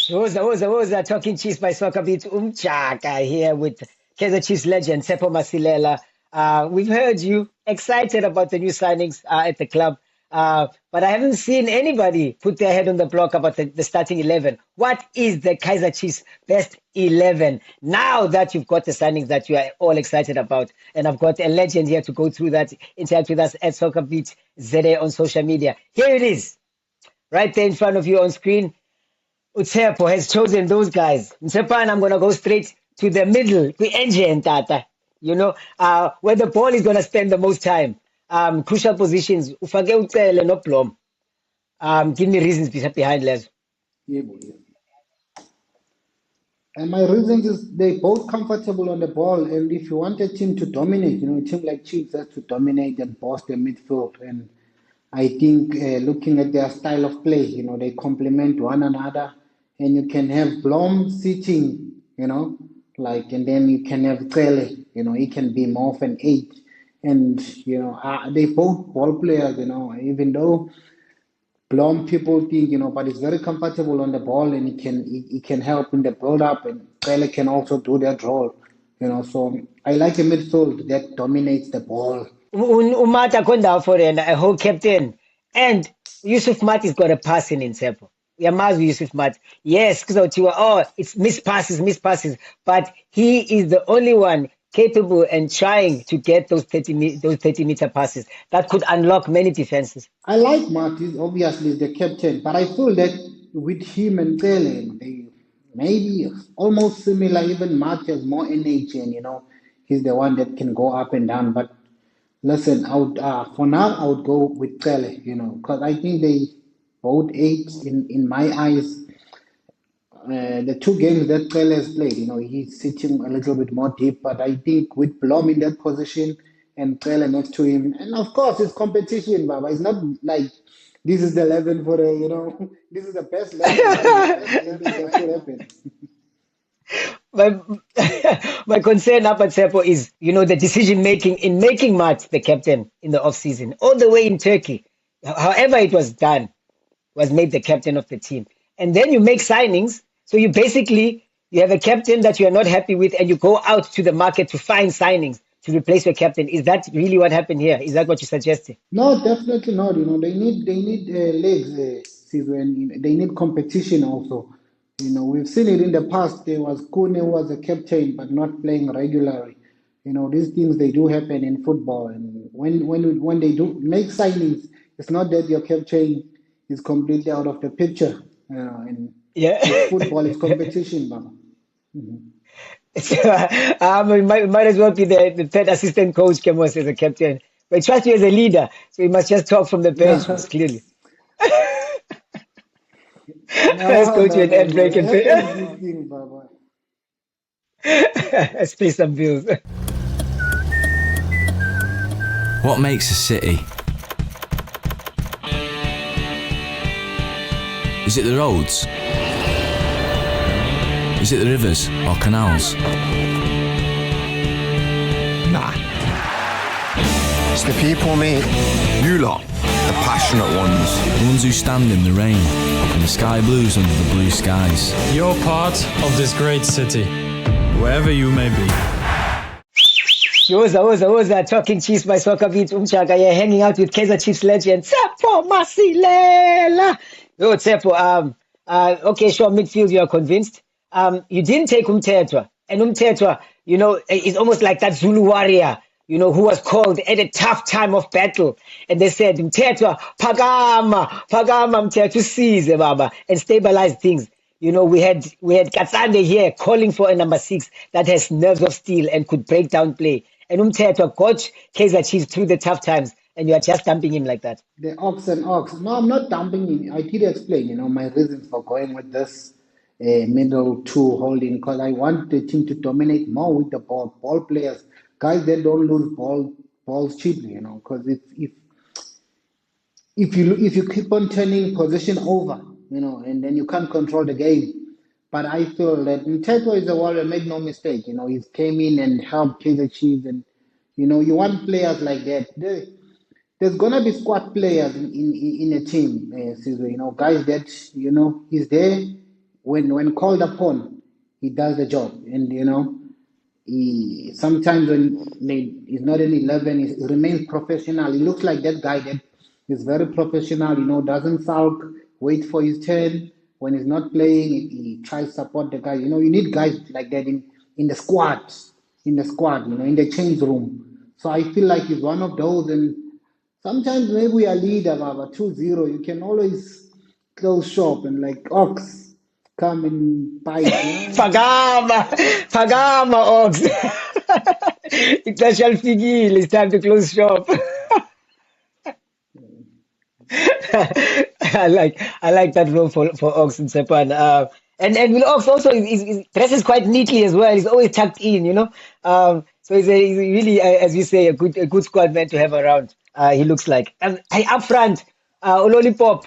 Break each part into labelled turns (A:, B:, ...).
A: Woza, talking Chiefs by SoccerBeat. Umjaka here with Kaizer Chiefs legend Tsepo Masilela. We've heard you excited about the new signings at the club, but I haven't seen anybody put their head on the block about the starting 11. What is the Kaizer Chiefs best 11 now that you've got the signings that you are all excited about? And I've got a legend here to go through that, interact with us at SoccerBeat ZA on social media. Here it is, right there in front of you on screen. Tsepo has chosen those guys. Tsepo, and I'm going to go straight to the middle, the engine, Tata. You know, where the ball is going to spend the most time. Crucial positions. Ufake ucele no Blom. Give me reasons behind Les.
B: Yeah, and my reasons is they both comfortable on the ball, and if you want a team to dominate, a team like Chiefs has to dominate and boss the midfield. And I think looking at their style of play, they complement one another, and you can have Blom sitting, and then you can have Trele, he can be more of an 8. And, they both ball players, even though Blom people think, but he's very comfortable on the ball, and he can help in the build up, and Trele can also do that role, so I like a midfield that dominates the ball.
A: Umata Konda for a whole captain. And Yusuf Mati's got a passing in Tsepo. Yamazu Yusuf Mat. Yes, it's missed passes. But he is the only one capable and trying to get those 30-meter passes that could unlock many defenses.
B: I like Martin, obviously, the captain, but I feel that with him and Tele, they maybe almost similar. Even Martin has more energy, and he's the one that can go up and down. But listen, for now I would go with Tele, because I think they both eight in my eyes. The two games that Tele has played, he's sitting a little bit more deep, but I think with Blom in that position and Tele next to him, and of course it's competition, Baba. It's not like this is the 11 for this is the best 11 that could happen.
A: My concern up at Tsepo is, the decision making in making Matt the captain in the off season, all the way in Turkey. However it was done, was made the captain of the team. And then you make signings. So you have a captain that you are not happy with, and you go out to the market to find signings to replace your captain. Is that really what happened here? Is that what you're suggesting?
B: No, definitely not. They need legs, and they need competition also. We've seen it in the past. There was Kune who was a captain but not playing regularly. These things, they do happen in football. And when they do make signings, it's not that your captain is completely out of the picture. And football is competition, Baba.
A: Mm-hmm. Might as well be the third assistant coach, Kemos, as a captain. But trust you as a leader, so you must just talk from the bench, clearly. Let's go to an ad break and let's pay some bills.
C: What makes a city? Is it the roads? Is it the rivers or canals?
D: Nah. It's the people, mate. You lot, the passionate ones.
C: The ones who stand in the rain and the sky blues under the blue skies.
E: You're part of this great city, wherever you may be.
A: Woza, talking Chiefs by SoccerBeat. Umjaka, you're hanging out with Kaizer Chiefs legend Tsepo Masilela. Yo, Tsepo, okay, sure, midfield, you are convinced. You didn't take Umtetwa. And Umtetwa, is almost like that Zulu warrior, who was called at a tough time of battle. And they said, Umtetwa, Pagama, Umtetwa, seize, Baba, and stabilize things. We had Katsande here calling for a number 6 that has nerves of steel and could break down play. And Umtetwa got Kaizer Chiefs through the tough times. And you are just dumping him like that.
B: The ox and ox. No, I'm not dumping him. I did explain, my reasons for going with this middle two holding, because I want the team to dominate more with the ball. Ball players, guys that don't lose balls cheaply, because if you keep on turning possession over, and then you can't control the game. But I feel that Mteto is a warrior, make no mistake. He came in and helped Kaizer Chiefs, and you want players like that. there's gonna be squad players in a team, Caesar, guys that he's there when called upon, he does the job, and he sometimes when he's not in 11, he remains professional. He looks like that guy that is very professional, doesn't sulk, wait for his turn. When he's not playing, he tries to support the guy. You need guys like that in the squad, in the change room. So I feel like he's one of those, and sometimes maybe we are leader about 2-0. You can always close shop and like Ox come and bite.
A: Pagama, Pagama, Ox. Ixesha lifikile, it's time to close shop. I like that role for Ox and Sepan. And Will Ox also dresses quite neatly as well. He's always tucked in. So he's really, as we say, a good squad man to have around. He looks like. Hey, up front, Ololipop.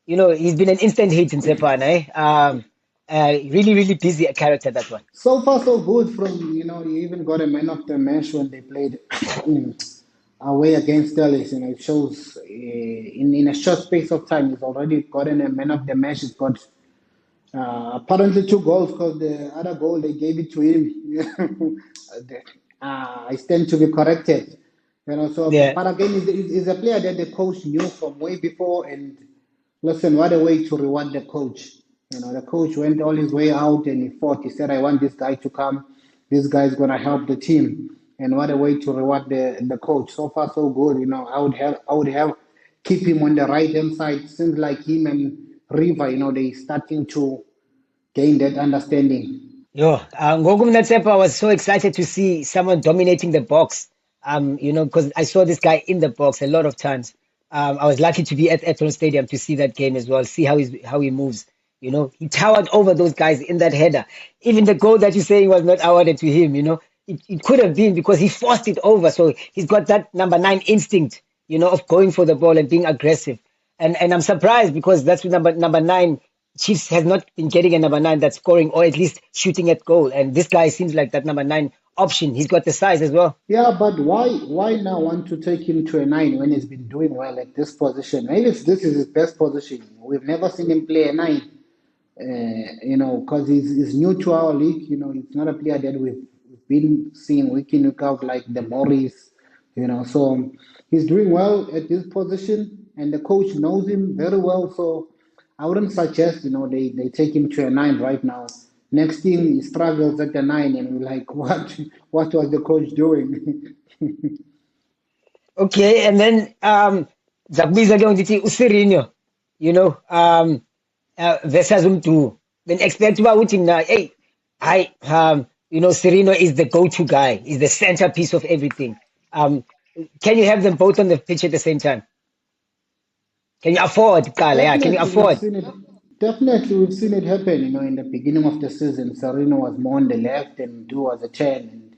A: He's been an instant hit in Sepan. Really, really busy character, that one.
B: So far, so good from, you even got a man of the match when they played away against Dallas. It shows in a short space of time, he's already gotten a man of the match. He's got apparently 2 goals because the other goal they gave it to him. I stand to be corrected. So,
A: Yeah.
B: but again, he's a player that the coach knew from way before. And listen, what a way to reward the coach. The coach went all his way out and he fought. He said, I want this guy to come. This guy is going to help the team. And what a way to reward the coach. So far, so good. I would have keep him on the right hand side. Seems like him and River, they starting to gain that understanding.
A: Yo, ngoku mna Tsepo, I was so excited to see someone dominating the box. Because I saw this guy in the box a lot of times. I was lucky to be at Etron Stadium to see that game as well, see how he moves. He towered over those guys in that header. Even the goal that you're saying was not awarded to him. It could have been because he forced it over. So he's got that number 9 instinct, of going for the ball and being aggressive. And I'm surprised because that's number 9. Chiefs has not been getting a number 9 that's scoring or at least shooting at goal. And this guy seems like that number 9 option. He's got the size as well.
B: Yeah, but why now want to take him to a 9 when he's been doing well at this position? Maybe this is his best position. We've never seen him play a 9. Because he's new to our league. He's not a player that we've been seeing week in, week out like the Morris. So he's doing well at this position, and the coach knows him very well. So I wouldn't suggest, they take him to a 9 right now. Next thing he struggles at the 9, and we're like, what was the coach doing?
A: Okay, and then Zakubiza ke ngithi uSirino, versus Umdu. Then expect uba uthi mna, hey, Sirino is the go-to guy. He's the centerpiece of everything. Can you have them both on the pitch at the same time? Can you afford, Kala? Yeah, can you afford?
B: Definitely, we've seen it happen. In the beginning of the season, Sirino was more on the left and Du was a 10. And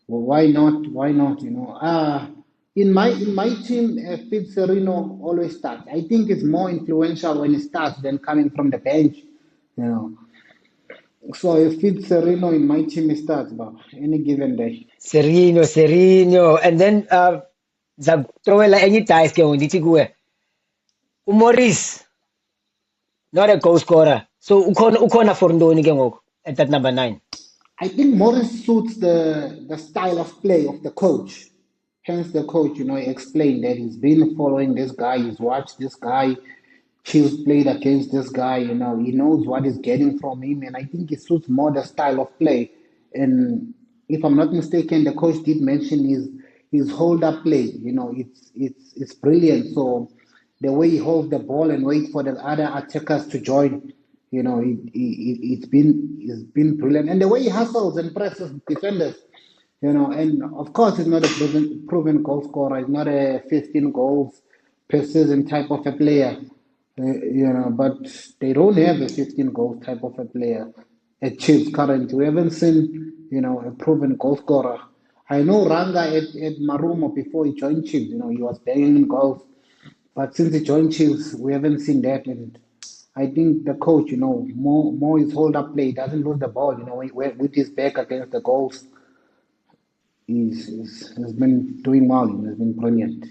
B: well, why not? Why not? In my team, Fitz Sirino always starts. I think it's more influential when he starts than coming from the bench. So if Fitz Sirino in my team, he starts, but any given day.
A: Sirino. And then Zakuthroela enye dice ke ngithi kuwe. UMorris, not a goal scorer. So ukhona for ntoni ke ngoku at that number 9?
B: I think Morris suits the style of play of the coach. Hence, the coach, he explained that he's been following this guy, he's watched this guy, Chiefs played against this guy, he knows what he's getting from him, and I think it suits more the style of play. And if I'm not mistaken, the coach did mention his hold up play. It's brilliant. So the way he holds the ball and wait for the other attackers to join, it's been brilliant. And the way he hustles and presses defenders. And of course, he's not a proven goal scorer. He's not a 15 goals per season type of a player. But they don't have a 15 goals type of a player at Chiefs currently. We haven't seen, a proven goal scorer. I know Ranga at Marumo before he joined Chiefs, he was banging in goals. But since he joined Chiefs, we haven't seen that. And I think the coach, more his hold up play, doesn't lose the ball, with his back against the goals. He's been doing well. He's been brilliant.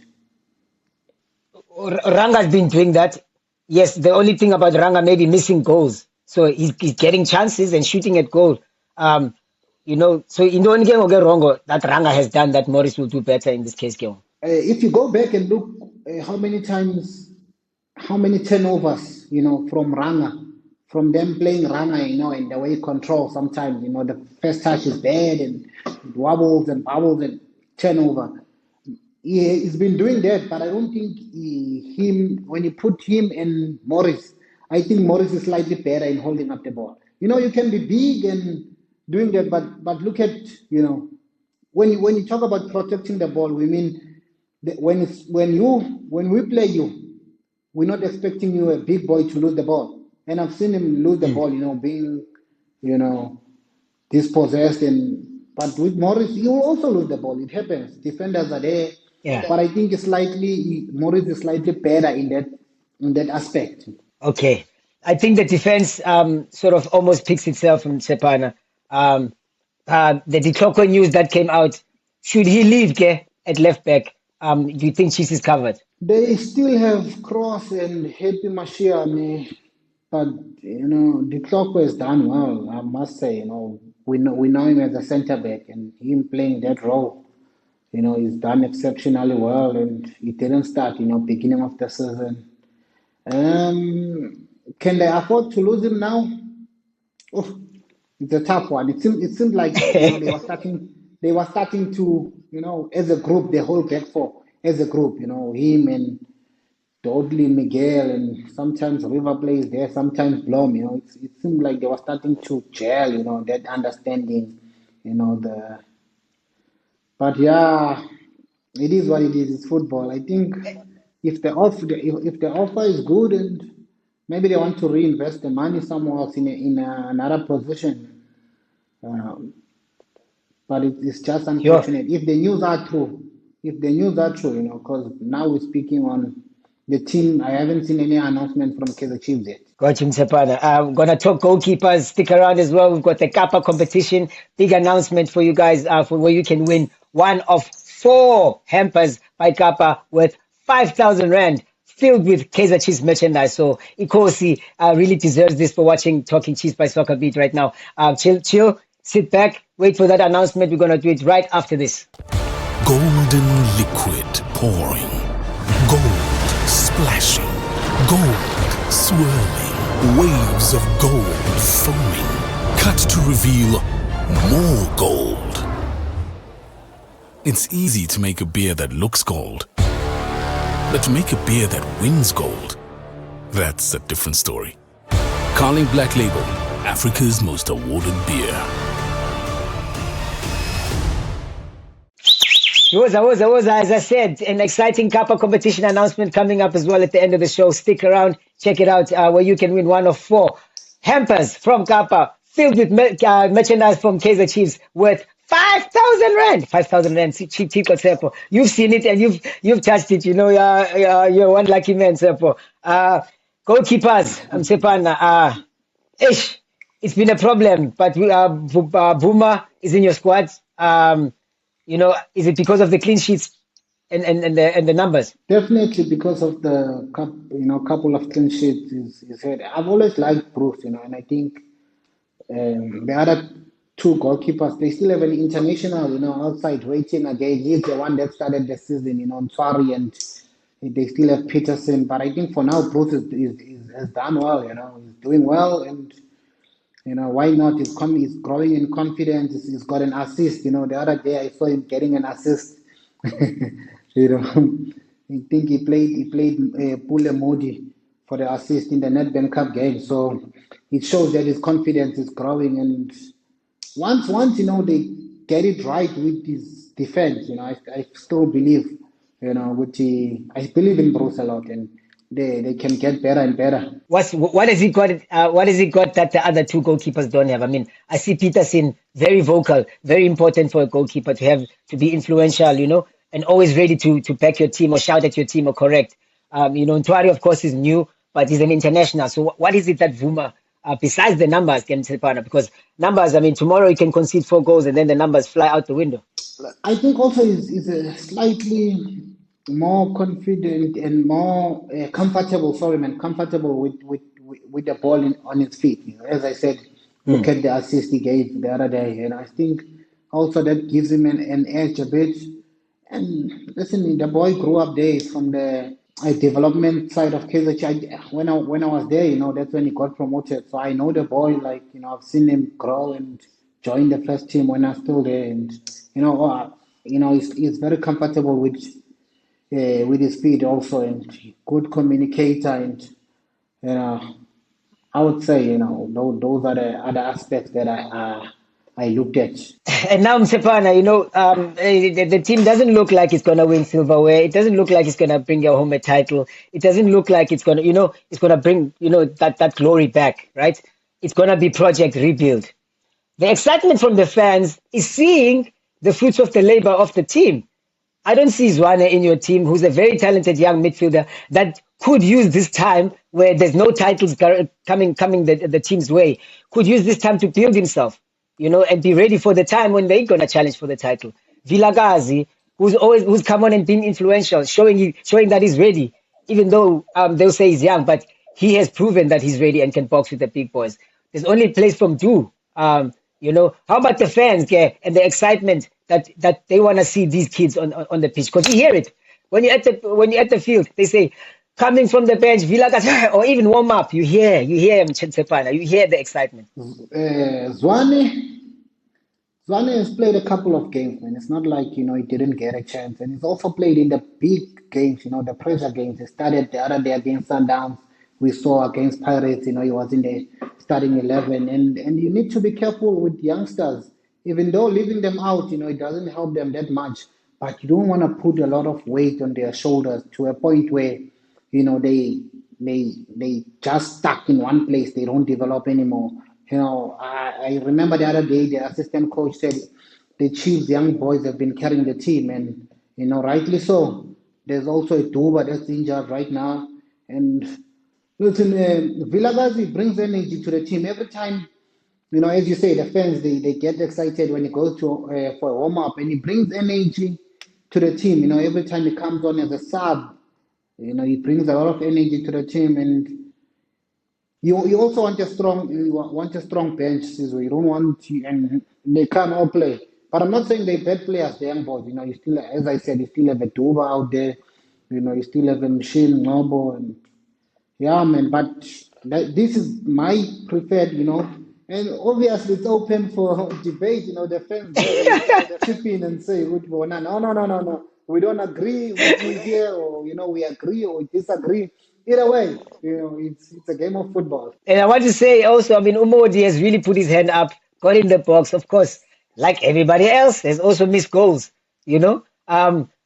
A: Ranga's been doing that. Yes, the only thing about Ranga maybe missing goals. So he's getting chances and shooting at goal. Um, so in the only game get wrong that Ranga has done that Morris will do better in this case game.
B: If you go back and look how many turnovers, from Ranga, from them playing Ranga, and the way he controls sometimes, the first touch is bad and it wobbles and bubbles and turnover. He's been doing that, but I don't think when you put him and Morris, I think Morris is slightly better in holding up the ball. You can be big and doing that, but look at, when you talk about protecting the ball, we mean when we play you, we're not expecting you a big boy to lose the ball. And I've seen him lose the ball, being, dispossessed but with Morris, you will also lose the ball. It happens. Defenders are there.
A: Yeah.
B: But I think Morris is slightly better in that aspect.
A: Okay. I think the defense sort of almost picks itself from Sepana. The Dicloko news that came out, should he leave at left back? Do you think Chiefs is covered?
B: They still have Cross and Happy Mashiane, but Dicloko has done well, I must say. We know him as a centre back, and him playing that role, he's done exceptionally well, and he didn't start, beginning of the season. Can they afford to lose him now? Oh, it's a tough one. It seemed like they were starting to, as a group, the whole back four as a group, him and Dudley, Miguel, and sometimes River plays there, sometimes Blom, it seemed like they were starting to gel, that understanding, but yeah, it is what it is. It's football. I think if the offer is good and maybe they want to reinvest the money somewhere else in another position, but it's just unfortunate if the news are true. Because now we're speaking on the team. I haven't seen any announcement from Kaizer Chiefs yet.
A: Got you, Msepana. I'm going to talk goalkeepers. Stick around as well. We've got the Kappa competition. Big announcement for you guys for where you can win one of 4 hampers by Kappa with 5,000 Rand filled with Kaizer Chiefs merchandise. So Ikosi really deserves this for watching Talking Chiefs by SoccerBeat right now. Chill, sit back, wait for that announcement. We're going to do it right after this.
F: Golden liquid pouring, gold splashing, gold swirling, waves of gold foaming, cut to reveal more gold. It's easy to make a beer that looks gold, but to make a beer that wins gold, that's a different story. Carling Black Label, Africa's most awarded beer.
A: As I said, an exciting Kappa competition announcement coming up as well at the end of the show. Stick around, check it out, where you can win one of 4 hampers from Kappa filled with merchandise from Kaizer Chiefs worth 5,000 Rand. 5,000 Rand, cheap, Tsepo. You've seen it and you've touched it. You're one lucky man, Tsepo. Goalkeepers, Sepana. It's been a problem, but Boomer is in your squad. Is it because of the clean sheets and the numbers?
B: Definitely because of the couple of clean sheets is had. I've always liked Bruce, and I think the other 2 goalkeepers, they still have an international, outside waiting again. He's the one that started the season, Nswari, and they still have Peterson. But I think for now, Bruce has done well, he's doing well, and why not? He's growing in confidence. He's got an assist. The other day I saw him getting an assist. I think he played Pule Modi for the assist in the Nedbank Cup game. So it shows that his confidence is growing. And once they get it right with his defense, I still believe, I believe in Bruce a lot, and they can get better and better.
A: What has he got? What has he got that the other 2 goalkeepers don't have? I mean, I see Peterson very vocal, very important for a goalkeeper to be influential, and always ready to back your team or shout at your team or correct. Ntwari, of course, is new, but he's an international. So what is it that Vuma, besides the numbers, can tell partner? Because numbers, I mean, tomorrow you can concede 4 goals and then the numbers fly out the window.
B: I think also is a slightly more confident and more comfortable. Sorry, man, comfortable with the ball on his feet. You know, as I said, look at the assist he gave the other day, and I think also that gives him an edge a bit. And listen, the boy grew up there from the development side of Kaizer Chiefs. When I was there, you know, that's when he got promoted. So I know the boy, like, you know, I've seen him grow and join the first team when I was still there, and he's very comfortable with his speed also, and good communicator, and you know, I would say, you know, those are the other aspects that I looked at.
A: And now Msepana, the team doesn't look like it's gonna win silverware. It doesn't look like it's gonna bring your home a title. It doesn't look like it's gonna, it's gonna bring, that glory back, right? It's gonna be project rebuild. The excitement from the fans is seeing the fruits of the labor of the team. I don't see Zwane in your team, who's a very talented young midfielder that could use this time where there's no titles coming the team's way, could use this time to build himself, and be ready for the time when they're gonna challenge for the title. Vilakazi, who's come on and been influential, showing that he's ready, even though they'll say he's young, but he has proven that he's ready and can box with the big boys. There's only place from Do. How about the fans, and the excitement that they want to see these kids on the pitch? Because you hear it when you're at the field. They say coming from the bench, Vilakazi, or even warm up. You hear Mtsepana. You hear the excitement.
B: Zwane has played a couple of games, man. It's not like, he didn't get a chance. And he's also played in the big games, the pressure games. He started the other day against Sundowns. We saw against Pirates, he was in the starting 11. And you need to be careful with youngsters. Even though leaving them out, it doesn't help them that much. But you don't want to put a lot of weight on their shoulders to a point where, they just stuck in one place. They don't develop anymore. I remember the other day the assistant coach said the Chiefs young boys have been carrying the team, and rightly so. There's also a Duba that's injured right now, and listen, Vilakazi brings energy to the team every time. As you say, the fans they get excited when he goes to for a warm up, and he brings energy to the team. Every time he comes on as a sub, he brings a lot of energy to the team, and you also want a strong bench, so you don't want and they can't all play. But I'm not saying they're bad players, the young boys. You still, as I said, you still have a Duba out there. You still have a Machine Noble, and yeah, man. But this is my preferred. And obviously it's open for debate. The fans chip in and say, no. We don't agree with you here, or we agree or disagree. Either way, it's a game of football.
A: And I want to say also, Umodi has really put his hand up, got in the box. Of course, like everybody else, has also missed goals. And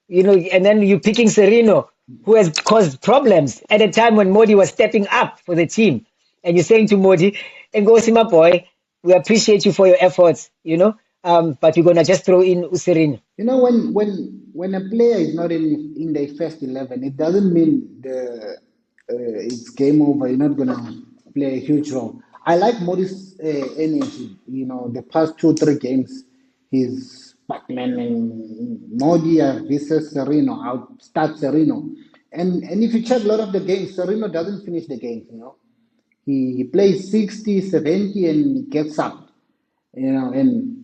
A: then you're picking Sirino, who has caused problems at a time when Modi was stepping up for the team. And you're saying to Modi, Ngosi, my boy, we appreciate you for your efforts, but we're gonna just throw in Sirino.
B: When a player is not in the first 11, it doesn't mean it's game over. You're not gonna play a huge role. I like Modi's energy. The past 2-3 games, he's Batman and Modi versus Sirino, outstart Sirino. And if you check a lot of the games, Sirino doesn't finish the games. He plays 60, 70 and he gets up. And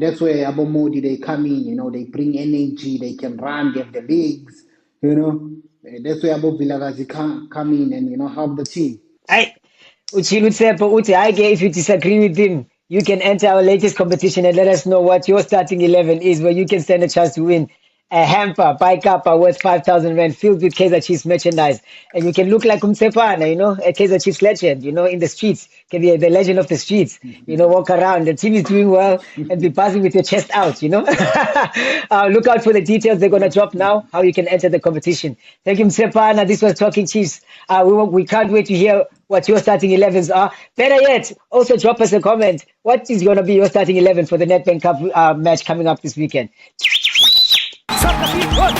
B: that's where Abu Modi, they come in, they bring energy, they can run, they have the legs, That's where Abu Vilakazi come in and, help the team.
A: If you disagree with him, you can enter our latest competition and let us know what your starting 11 is, where you can stand a chance to win a hamper, bike up worth 5,000 rand filled with Kaizer Chiefs merchandise. And you can look like Umtsepana, a Kaizer Chiefs legend, in the streets, can be the legend of the streets, walk around. The team is doing well and be buzzing with your chest out, Look out for the details. They're going to drop now, how you can enter the competition. Thank you, Umtsepana. This was Talking Chiefs. We can't wait to hear what your starting 11s are. Better yet, also drop us a comment. What is going to be your starting 11 for the Nedbank Cup match coming up this weekend?
G: SoccerBeat, what?